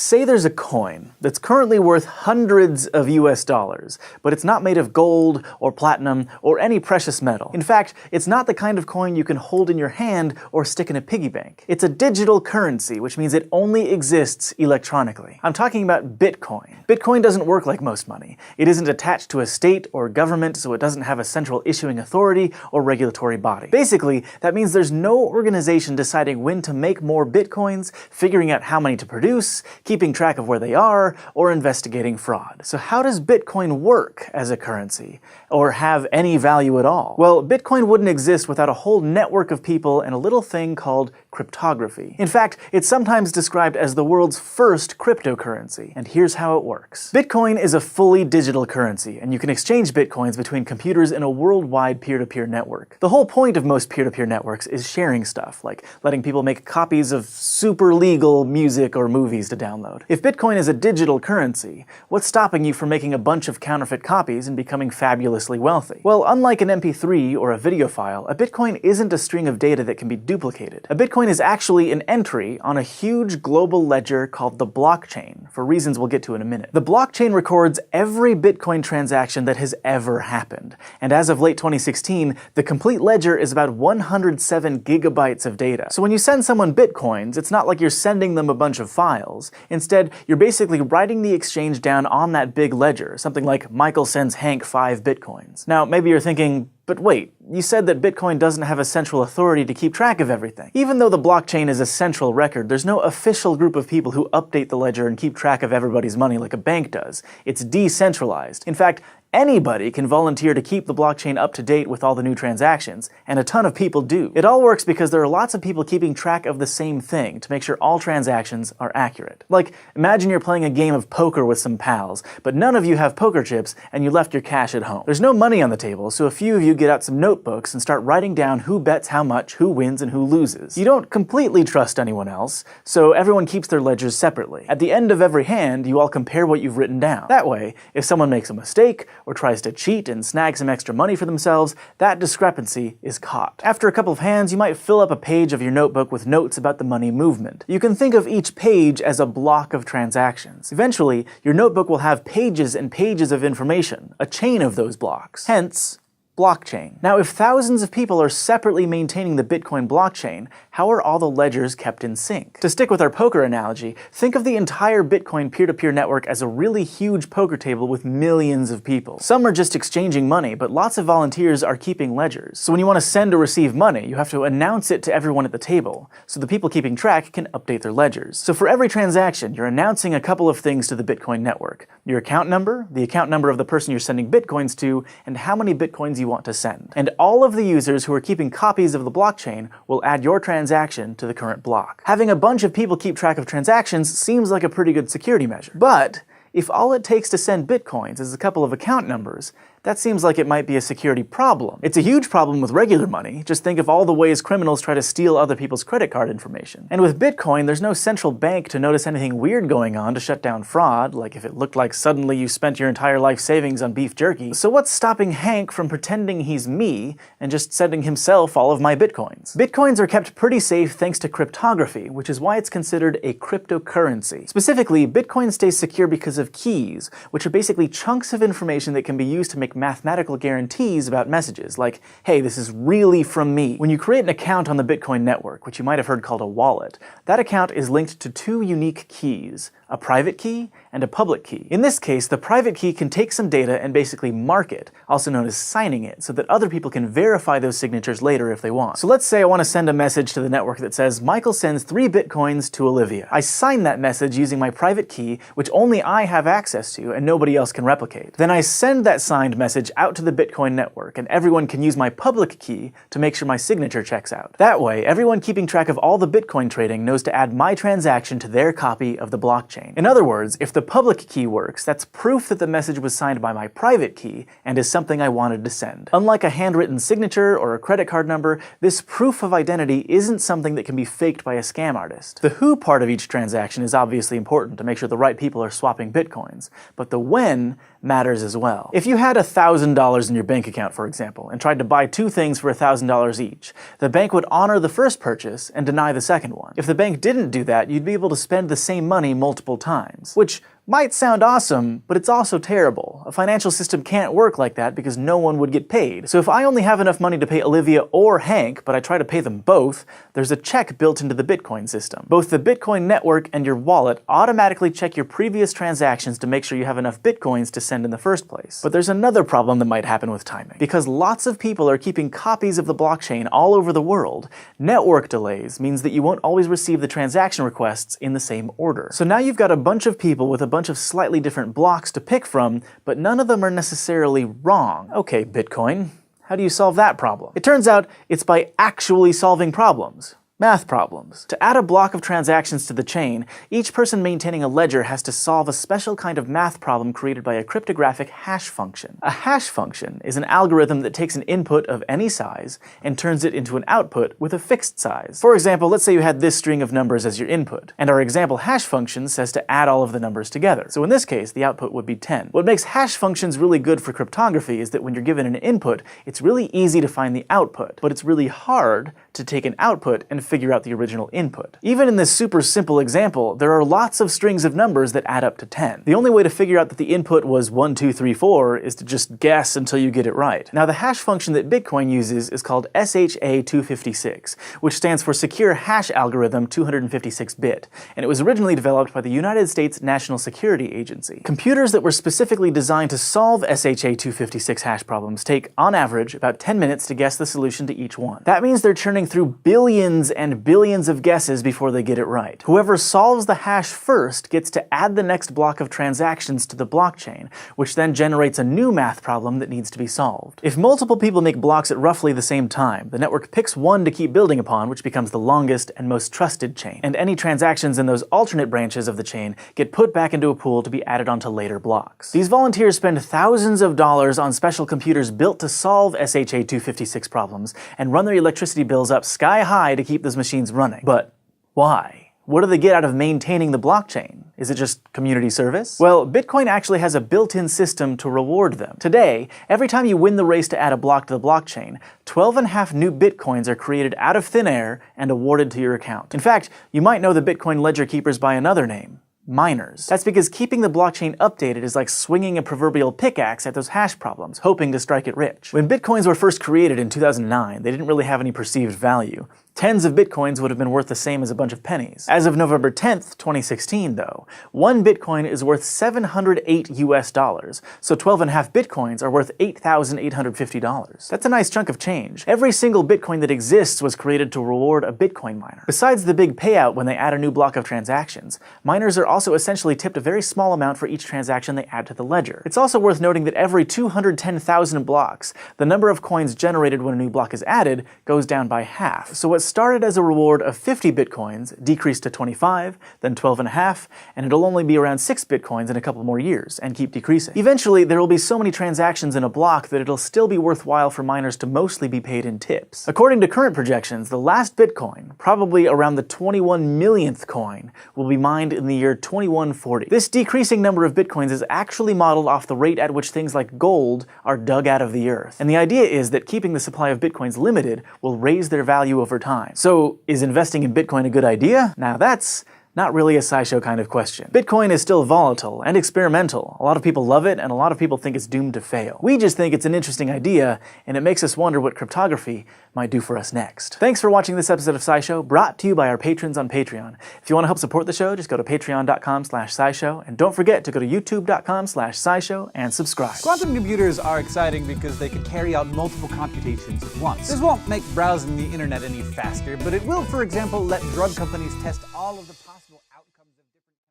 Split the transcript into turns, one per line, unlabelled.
Say there's a coin that's currently worth hundreds of US dollars, but it's not made of gold or platinum or any precious metal. In fact, it's not the kind of coin you can hold in your hand or stick in a piggy bank. It's a digital currency, which means it only exists electronically. I'm talking about Bitcoin. Bitcoin doesn't work like most money. It isn't attached to a state or government, so it doesn't have a central issuing authority or regulatory body. Basically, that means there's no organization deciding when to make more Bitcoins, figuring out how many to produce, keeping track of where they are, or investigating fraud. So how does Bitcoin work as a currency? Or have any value at all? Well, Bitcoin wouldn't exist without a whole network of people and a little thing called cryptography. In fact, it's sometimes described as the world's first cryptocurrency, and here's how it works. Bitcoin is a fully digital currency, and you can exchange Bitcoins between computers in a worldwide peer-to-peer network. The whole point of most peer-to-peer networks is sharing stuff, like letting people make copies of super legal music or movies to download. If Bitcoin is a digital currency, what's stopping you from making a bunch of counterfeit copies and becoming fabulously wealthy? Well, unlike an MP3 or a video file, a Bitcoin isn't a string of data that can be duplicated. A Bitcoin is actually an entry on a huge global ledger called the blockchain, for reasons we'll get to in a minute. The blockchain records every Bitcoin transaction that has ever happened, and as of late 2016, the complete ledger is about 107 gigabytes of data. So when you send someone Bitcoins, it's not like you're sending them a bunch of files. Instead, you're basically writing the exchange down on that big ledger, something like Michael sends Hank 5 Bitcoins. Now, maybe you're thinking, but wait, you said that Bitcoin doesn't have a central authority to keep track of everything. Even though the blockchain is a central record, there's no official group of people who update the ledger and keep track of everybody's money like a bank does. It's decentralized. In fact, anybody can volunteer to keep the blockchain up to date with all the new transactions, and a ton of people do. It all works because there are lots of people keeping track of the same thing to make sure all transactions are accurate. Like, imagine you're playing a game of poker with some pals, but none of you have poker chips and you left your cash at home. There's no money on the table, so a few of you get out some notebooks and start writing down who bets how much, who wins, and who loses. You don't completely trust anyone else, so everyone keeps their ledgers separately. At the end of every hand, you all compare what you've written down. That way, if someone makes a mistake, or tries to cheat and snag some extra money for themselves, that discrepancy is caught. After a couple of hands, you might fill up a page of your notebook with notes about the money movement. You can think of each page as a block of transactions. Eventually, your notebook will have pages and pages of information, a chain of those blocks. Hence, blockchain. Now, if thousands of people are separately maintaining the Bitcoin blockchain, how are all the ledgers kept in sync? To stick with our poker analogy, think of the entire Bitcoin peer-to-peer network as a really huge poker table with millions of people. Some are just exchanging money, but lots of volunteers are keeping ledgers. So when you want to send or receive money, you have to announce it to everyone at the table, so the people keeping track can update their ledgers. So for every transaction, you're announcing a couple of things to the Bitcoin network: your account number, the account number of the person you're sending Bitcoins to, and how many Bitcoins you want to send. And all of the users who are keeping copies of the blockchain will add your transaction to the current block. Having a bunch of people keep track of transactions seems like a pretty good security measure. But if all it takes to send Bitcoins is a couple of account numbers, that seems like it might be a security problem. It's a huge problem with regular money. Just think of all the ways criminals try to steal other people's credit card information. And with Bitcoin, there's no central bank to notice anything weird going on to shut down fraud, like if it looked like suddenly you spent your entire life savings on beef jerky. So what's stopping Hank from pretending he's me and just sending himself all of my Bitcoins? Bitcoins are kept pretty safe thanks to cryptography, which is why it's considered a cryptocurrency. Specifically, Bitcoin stays secure because of keys, which are basically chunks of information that can be used to make mathematical guarantees about messages, like, hey, this is really from me. When you create an account on the Bitcoin network, which you might have heard called a wallet, that account is linked to two unique keys: a private key and a public key. In this case, the private key can take some data and basically mark it, also known as signing it, so that other people can verify those signatures later if they want. So let's say I want to send a message to the network that says, Michael sends 3 Bitcoins to Olivia. I sign that message using my private key, which only I have access to and nobody else can replicate. Then I send that signed message out to the Bitcoin network, and everyone can use my public key to make sure my signature checks out. That way, everyone keeping track of all the Bitcoin trading knows to add my transaction to their copy of the blockchain. In other words, if the public key works, that's proof that the message was signed by my private key and is something I wanted to send. Unlike a handwritten signature or a credit card number, this proof of identity isn't something that can be faked by a scam artist. The who part of each transaction is obviously important to make sure the right people are swapping Bitcoins, but the when matters as well. If you had a $1,000 in your bank account, for example, and tried to buy two things for $1,000 each. The bank would honor the first purchase and deny the second one. If the bank didn't do that, you'd be able to spend the same money multiple times, which might sound awesome, but it's also terrible. A financial system can't work like that because no one would get paid. So if I only have enough money to pay Olivia or Hank, but I try to pay them both, there's a check built into the Bitcoin system. Both the Bitcoin network and your wallet automatically check your previous transactions to make sure you have enough Bitcoins to send in the first place. But there's another problem that might happen with timing. Because lots of people are keeping copies of the blockchain all over the world, network delays means that you won't always receive the transaction requests in the same order. So now you've got a bunch of people with a bunch of slightly different blocks to pick from, but none of them are necessarily wrong. Okay, Bitcoin, how do you solve that problem? It turns out it's by actually solving problems. Math problems. To add a block of transactions to the chain, each person maintaining a ledger has to solve a special kind of math problem created by a cryptographic hash function. A hash function is an algorithm that takes an input of any size and turns it into an output with a fixed size. For example, let's say you had this string of numbers as your input, and our example hash function says to add all of the numbers together. So in this case, the output would be 10. What makes hash functions really good for cryptography is that when you're given an input, it's really easy to find the output, but it's really hard to take an output and figure out the original input. Even in this super simple example, there are lots of strings of numbers that add up to 10. The only way to figure out that the input was 1, 2, 3, 4 is to just guess until you get it right. Now the hash function that Bitcoin uses is called SHA-256, which stands for Secure Hash Algorithm 256-bit, and it was originally developed by the United States National Security Agency. Computers that were specifically designed to solve SHA-256 hash problems take, on average, about 10 minutes to guess the solution to each one. That means they're churning through billions and billions of guesses before they get it right. Whoever solves the hash first gets to add the next block of transactions to the blockchain, which then generates a new math problem that needs to be solved. If multiple people make blocks at roughly the same time, the network picks one to keep building upon, which becomes the longest and most trusted chain. And any transactions in those alternate branches of the chain get put back into a pool to be added onto later blocks. These volunteers spend thousands of dollars on special computers built to solve SHA-256 problems and run their electricity bills up sky high to keep those machines running. But why? What do they get out of maintaining the blockchain? Is it just community service? Well, Bitcoin actually has a built-in system to reward them. Today, every time you win the race to add a block to the blockchain, 12.5 new Bitcoins are created out of thin air and awarded to your account. In fact, you might know the Bitcoin ledger keepers by another name: miners. That's because keeping the blockchain updated is like swinging a proverbial pickaxe at those hash problems, hoping to strike it rich. When Bitcoins were first created in 2009, they didn't really have any perceived value. Tens of Bitcoins would have been worth the same as a bunch of pennies. As of November 10th, 2016, though, one Bitcoin is worth $708 so 12.5 Bitcoins are worth $8,850. That's a nice chunk of change. Every single Bitcoin that exists was created to reward a Bitcoin miner. Besides the big payout when they add a new block of transactions, miners are also essentially tipped a very small amount for each transaction they add to the ledger. It's also worth noting that every 210,000 blocks, the number of coins generated when a new block is added goes down by half. So what started as a reward of 50 Bitcoins decreased to 25, then 12.5, and it'll only be around 6 Bitcoins in a couple more years, and keep decreasing. Eventually, there will be so many transactions in a block that it'll still be worthwhile for miners to mostly be paid in tips. According to current projections, the last Bitcoin, probably around the 21 millionth coin, will be mined in the year 2140. This decreasing number of Bitcoins is actually modeled off the rate at which things like gold are dug out of the earth. And the idea is that keeping the supply of Bitcoins limited will raise their value over time. So, is investing in Bitcoin a good idea? Now that's not really a SciShow kind of question. Bitcoin is still volatile and experimental. A lot of people love it, and a lot of people think it's doomed to fail. We just think it's an interesting idea, and it makes us wonder what cryptography might do for us next. Thanks for watching this episode of SciShow, brought to you by our patrons on Patreon. If you want to help support the show, just go to patreon.com/scishow, and don't forget to go to youtube.com/scishow and subscribe.
Quantum computers are exciting because they can carry out multiple computations at once. This won't make browsing the internet any faster, but it will, for example, let drug companies test all of the possible